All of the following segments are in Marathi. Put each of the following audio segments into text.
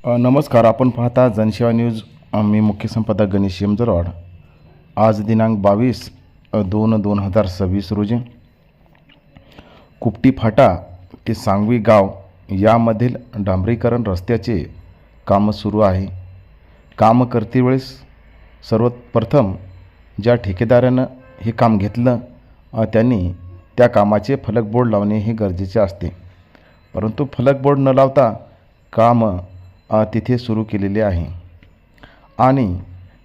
नमस्कार. आपण पाहता जनसेवा न्यूज. मी मुख्य संपादक गणेश यमजरवाड. आज दिनांक 22/2/2026 रोजी कुपटी फाटा ते सांगवी गाव यामधील डांबरीकरण रस्त्याचे काम सुरू आहे. काम करतेवेळेस सर्वप्रथम ज्या ठेकेदारानं हे काम घेतलं त्यांनी त्या कामाचे फलक बोर्ड लावणे हे गरजेचे असते. परंतु फलक बोर्ड न लावता काम तिथे सुरू केलेले आहे आणि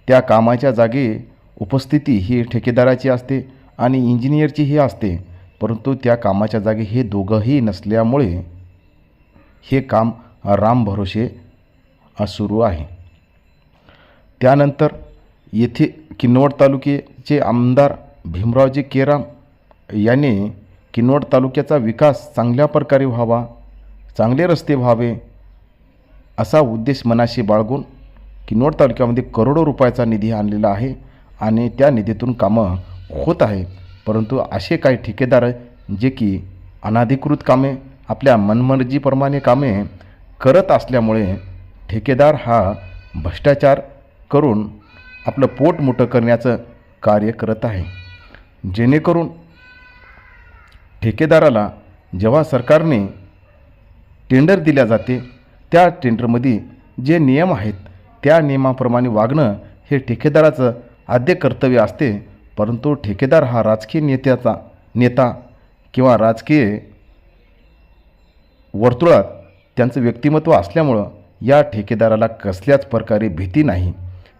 त्या कामाच्या जागी उपस्थिती ही ठेकेदाराची असते आणि इंजिनियरचीही असते. परंतु त्या कामाच्या जागी हे दोघंही नसल्यामुळे हे काम रामभरोसे सुरू आहे. त्यानंतर येथे किनवट तालुक्याचे आमदार भीमरावजी केराम यांनी किनवट तालुक्याचा विकास चांगल्या प्रकारे व्हावा, चांगले रस्ते व्हावे असा उद्देश मनाशी बाळगून किनवट तालुक्यामध्ये करोडो रुपयाचा निधी आणलेला आहे आणि त्या निधीतून कामं होत आहे. परंतु असे काही ठेकेदार जे की अनधिकृत कामे आपल्या मनमर्जीप्रमाणे कामे करत असल्यामुळे ठेकेदार हा भ्रष्टाचार करून आपलं पोट मोठं करण्याचं कार्य करत आहे. जेणेकरून ठेकेदाराला जेव्हा सरकारने टेंडर दिल्या जाते त्या टेंडरमध्ये जे नियम आहेत त्या नियमाप्रमाणे वागणं हे ठेकेदाराचं आद्य कर्तव्य असते. परंतु ठेकेदार हा राजकीय नेता किंवा राजकीय वर्तुळात त्यांचं व्यक्तिमत्व असल्यामुळं या ठेकेदाराला कसल्याच प्रकारे भीती नाही.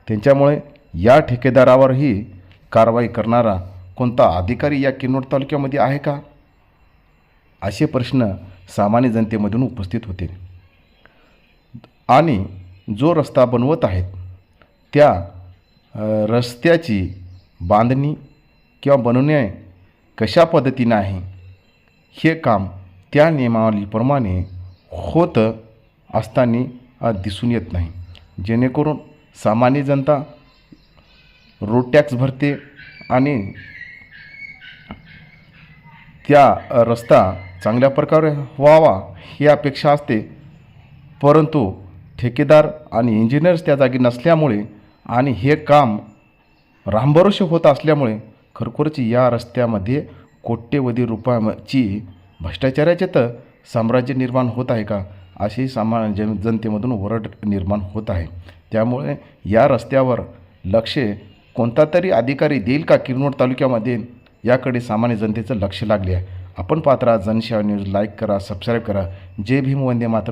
त्यांच्यामुळे या ठेकेदारावरही कारवाई करणारा कोणता अधिकारी या किनवट तालुक्यामध्ये आहे का, असे प्रश्न सामान्य जनतेमधून उपस्थित होते. आणि जो रस्ता बनवत आहेत त्या रस्त्याची बांधणी किंवा बनवणे कशा पद्धतीने आहे हे काम त्या नियमावलीप्रमाणे होत असताना दिसून येत नाही. जेणेकरून सामान्य जनता रोड टॅक्स भरते आणि त्या रस्ता चांगल्या प्रकारे व्हावा ही अपेक्षा असते. परंतु ठेकेदार आणि इंजिनियर्स त्या जागी नसल्यामुळे आणि हे काम रामभरोसे होत असल्यामुळे खरोखरच या रस्त्यामध्ये कोट्यवधी रुपयाची भ्रष्टाचाराचे तर साम्राज्य निर्माण होत आहे का, अशी सामान्य जनतेमधून ओरड निर्माण होत आहे. त्यामुळे या रस्त्यावर लक्ष कोणता तरी अधिकारी देईल का किनवट तालुक्यामध्ये, याकडे सामान्य जनतेचं लक्ष लागले आहे. आपण पाहत राहा जनसेवा न्यूज. लाईक करा, सबस्क्राईब करा. जय भीम, वंदे मातरम.